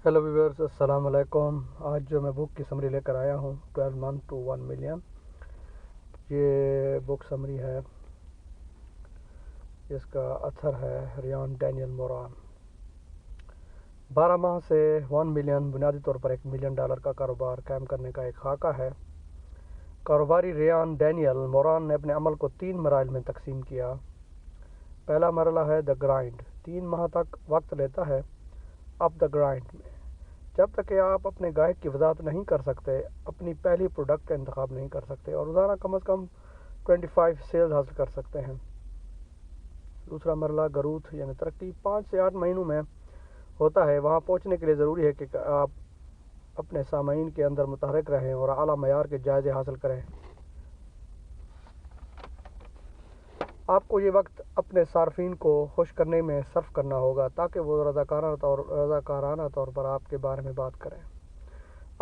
Hello viewers, अस्सलाम वालेकुम। आज जो मैं बुक की समरी लेकर आया हूँ 12 मंथ टू 1 मिलियन, ये बुक समरी है जिसका अथर है रियान डैनियल मोरान। 12 माह से 1 मिलियन बुनियादी तौर पर $1 मिलियन का कारोबार कायम करने का एक खाका है। कारोबारी रियान डैनियल मोरान ने अपने अमल को 3 मराइल में तकसीम किया। पहला मरला है द ग्राइंड। 3 माह तक वक्त लेता है अप द ग्राइंड में। जब तक कि आप अपने गाहक की वजाहत नहीं कर सकते, अपनी पहली प्रोडक्ट का इंतखाब नहीं कर सकते और रोज़ाना कम अज़ कम 25 सेल्स हासिल कर सकते हैं। दूसरा मरला गरूथ यानी तरक्की 5 से 8 महीनों में होता है। वहाँ पहुँचने के लिए ज़रूरी है कि आप अपने सामाईन के अंदर मुतहरक रहें और आला मयार के जायज़े हासिल करें। आपको ये वक्त अपने सार्फिन को खुश करने में सर्फ करना होगा ताकि वो रज़ाकाराना तौर पर आपके बारे में बात करें,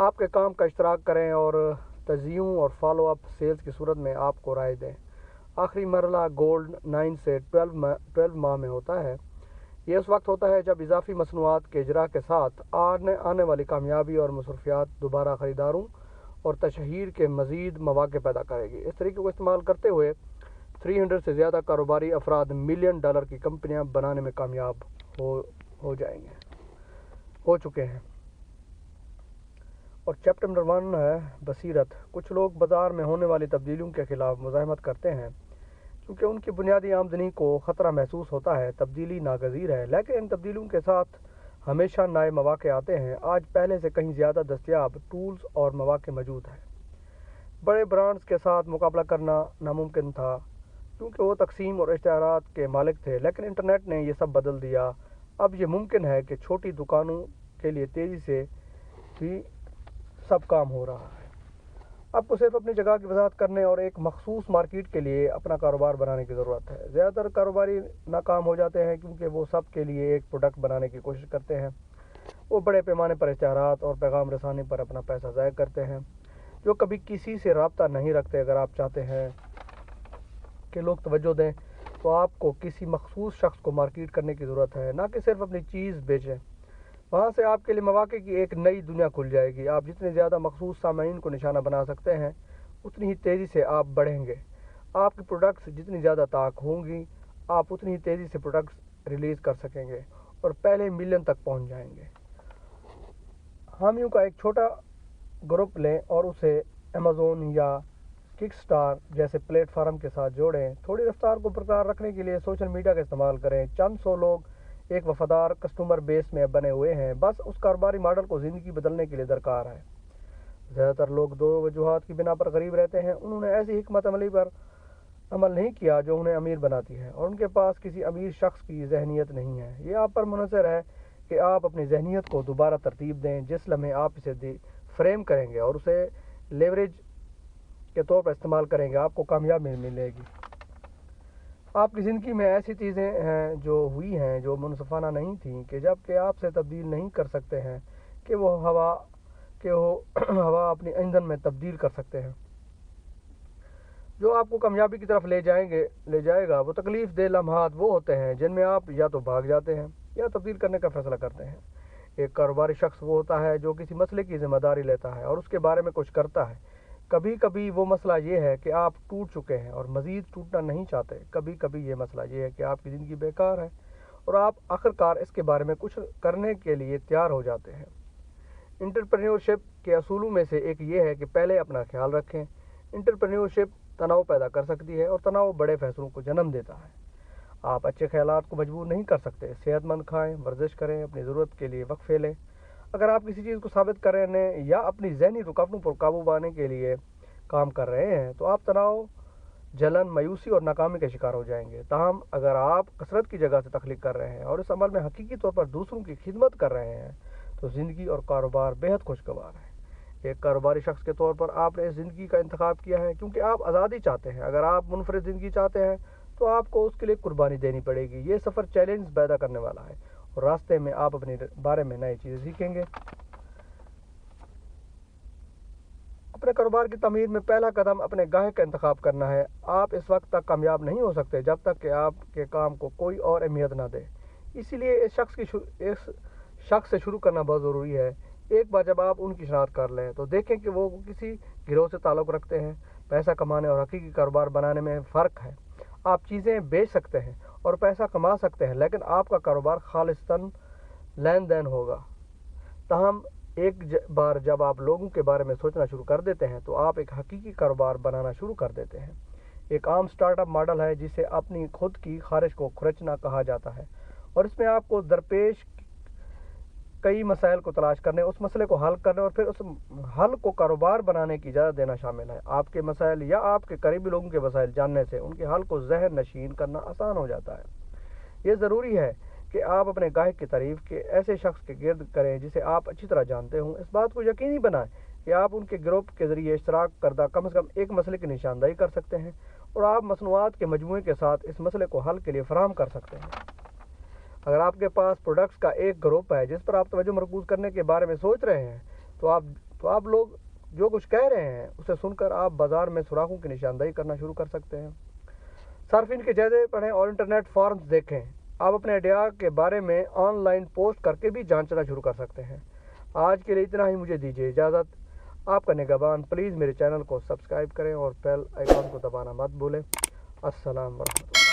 आपके काम का इश्तराक करें और तज़यीन और फॉलो अप सेल्स की सूरत में आपको राय दें। आखिरी मरला गोल्ड 9 से 12 माह में होता है। ये उस वक्त होता है जब इजाफी मसनूआत के इजरा के साथ आने वाली कामयाबी और मसरूफियात दोबारा ख़रीदारों और तशहीर के मज़ीद मौक़े पैदा करेगी। इस तरीके को इस्तेमाल करते हुए 300 से ज़्यादा कारोबारी अफराद $1 मिलियन की कंपनियां बनाने में कामयाब हो चुके हैं। और चैप्टर नंबर 1 है बसीरत। कुछ लोग बाज़ार में होने वाली तब्दीलियों के ख़िलाफ़ मुज़ाहमत करते हैं क्योंकि उनकी बुनियादी आमदनी को ख़तरा महसूस होता है। तब्दीली नागज़ीर है, लेकिन इन तब्दीलियों के साथ हमेशा नए मौक़े आते हैं। आज पहले से कहीं ज़्यादा दस्तयाब टूल्स और मौक़े मौजूद हैं। बड़े ब्रांड्स के साथ मुकाबला करना नामुमकिन था क्योंकि वो तकसीम और इश्तिहारात के मालिक थे, लेकिन इंटरनेट ने ये सब बदल दिया। अब ये मुमकिन है कि छोटी दुकानों के लिए तेज़ी से भी सब काम हो रहा है। आपको सिर्फ अपनी जगह की वजाहत करने और एक मखसूस मार्केट के लिए अपना कारोबार बनाने की ज़रूरत है। ज़्यादातर कारोबारी नाकाम हो जाते हैं क्योंकि वो सब के लिए एक प्रोडक्ट बनाने की कोशिश करते हैं। वो बड़े पैमाने पर इश्तिहारात और पैगाम रसानी पर अपना पैसा ज़ाया करते हैं जो कभी किसी से रब्ता नहीं रखते। अगर आप चाहते हैं कि लोग तवज्जो दें तो आपको किसी मखसूस शख्स को मार्केट करने की ज़रूरत है, ना कि सिर्फ अपनी चीज़ बेचें। वहाँ से आपके लिए मौक़े की एक नई दुनिया खुल जाएगी। आप जितने ज़्यादा मखसूस सामाईन को निशाना बना सकते हैं उतनी ही तेज़ी से आप बढ़ेंगे। आपकी प्रोडक्ट्स जितनी ज़्यादा ताक होंगी, आप उतनी ही तेज़ी से प्रोडक्ट्स रिलीज़ कर सकेंगे और पहले मिलियन तक पहुँच जाएंगे। हामियों का एक छोटा ग्रुप लें और उसे अमेज़न या किकस्टार जैसे प्लेटफार्म के साथ जोड़ें। थोड़ी रफ्तार को बरकरार रखने के लिए सोशल मीडिया का इस्तेमाल करें। चंद सौ लोग एक वफादार कस्टमर बेस में बने हुए हैं, बस उस कारोबारी मॉडल को ज़िंदगी बदलने के लिए दरकार है। ज़्यादातर लोग 2 वजूहात की बिना पर गरीब रहते हैं। उन्होंने ऐसी हिकमत अमली पर अमल नहीं किया जो उन्हें अमीर बनाती है, और उनके पास किसी अमीर शख्स की जहनीत नहीं है। ये आप पर मुनहसर है कि आप अपनी जहनीत को दोबारा तरतीब दें। जिस लम्हे आप इसे फ्रेम करेंगे और उसे लेवरेज के तौर पर इस्तेमाल करेंगे, आपको कामयाबी मिलेगी। आपकी ज़िंदगी में ऐसी चीज़ें हैं जो हुई हैं जो मुनसिफाना नहीं थी कि जबकि आपसे तब्दील नहीं कर सकते हैं कि वो हवा अपनी ईंधन में तब्दील कर सकते हैं। जो आपको कामयाबी की तरफ ले जाएगा। वो तकलीफ़ दे लम्हात वो होते हैं जिनमें आप या तो भाग जाते हैं या तब्दील करने का फ़ैसला करते हैं। एक कारोबारी शख्स वो होता है जो किसी मसले की ज़िम्मेदारी लेता है और उसके बारे में कुछ करता है। कभी कभी वो मसला ये है कि आप टूट चुके हैं और मज़ीद टूटना नहीं चाहते। कभी कभी ये मसला ये है कि आपकी ज़िंदगी बेकार है और आप आखिरकार इसके बारे में कुछ करने के लिए तैयार हो जाते हैं। एंटरप्रेन्योरशिप के असूलों में से एक ये है कि पहले अपना ख्याल रखें। एंटरप्रेन्योरशिप तनाव पैदा कर सकती है और तनाव बड़े फैसलों को जन्म देता है। आप अच्छे ख्यालात को मजबूर नहीं कर सकते। सेहतमंद खाएं, वर्जिश करें, अपनी ज़रूरत के लिए वक्फे लें। अगर आप किसी चीज़ को साबित करने या अपनी ज़हनी रुकावटों पर काबू पाने के लिए काम कर रहे हैं तो आप तनाव, जलन, मायूसी और नाकामी का शिकार हो जाएंगे। ताहम अगर आप कसरत की जगह से तख्लीक कर रहे हैं और इस अमल में हकीकी तौर पर दूसरों की खिदमत कर रहे हैं तो ज़िंदगी और कारोबार बेहद खुशगवार है। एक कारोबारी शख्स के तौर पर आपने इस ज़िंदगी का इंतखाब किया है क्योंकि आप आज़ादी चाहते हैं। अगर आप मुनफरिद ज़िंदगी चाहते हैं तो आपको उसके लिए कुर्बानी देनी पड़ेगी। ये सफ़र चैलेंज पैदा करने वाला है और रास्ते में आप अपने बारे में नई चीज़ें सीखेंगे। अपने कारोबार की तमीर में पहला कदम अपने गाहक का इंतखाब करना है। आप इस वक्त तक कामयाब नहीं हो सकते जब तक कि आपके काम को कोई और अहमियत ना दे। इसीलिए इस शख्स से शुरू करना बहुत ज़रूरी है। एक बार जब आप उनकी शनाख्त कर लें तो देखें कि वो किसी गिरोह से ताल्लुक़ रखते हैं। पैसा कमाने और हकीकी कारोबार बनाने में फ़र्क है। आप चीज़ें बेच सकते हैं और पैसा कमा सकते हैं, लेकिन आपका कारोबार खालिस्तन लेन देन होगा। ताहम एक बार जब आप लोगों के बारे में सोचना शुरू कर देते हैं तो आप एक हकीकी कारोबार बनाना शुरू कर देते हैं। एक आम स्टार्टअप मॉडल है जिसे अपनी खुद की खारिश को खुरचना कहा जाता है, और इसमें आपको दरपेश कई मसाइल को तलाश करने, उस मसले को हल करने और फिर उस हल को कारोबार बनाने की इजाज़त देना शामिल है। आपके मसाइल या आपके करीबी लोगों के मसाइल जानने से उनके हल को ज़हन नशीन करना आसान हो जाता है। ये ज़रूरी है कि आप अपने गाहक की तारीफ़ के ऐसे शख्स के गिर्द करें जिसे आप अच्छी तरह जानते हों। इस बात को यकीनी बनाएं कि आप उनके ग्रुप के ज़रिए इश्तराक करदा कम से कम एक मसले की निशानदाही कर सकते हैं और आप मसनूआत के मजमूए के साथ इस मसले को हल के लिए फराहम कर सकते हैं। अगर आपके पास प्रोडक्ट्स का एक ग्रुप है जिस पर आप तवज्जो मरकूज़ करने के बारे में सोच रहे हैं, तो आप लोग जो कुछ कह रहे हैं उसे सुनकर आप बाज़ार में सुराखों की निशानदाही करना शुरू कर सकते हैं। सार्फिन के जायज़े पढ़ें और इंटरनेट फॉरम्स देखें। आप अपने आइडिया के बारे में ऑनलाइन पोस्ट करके भी जांचना शुरू कर सकते हैं। आज के लिए इतना ही, मुझे दीजिए इजाज़त। आपका निगहबान। प्लीज़ मेरे चैनल को सब्सक्राइब करें और बेल आइकॉन को दबाना मत भूलें। अस्सलाम वालेकुम।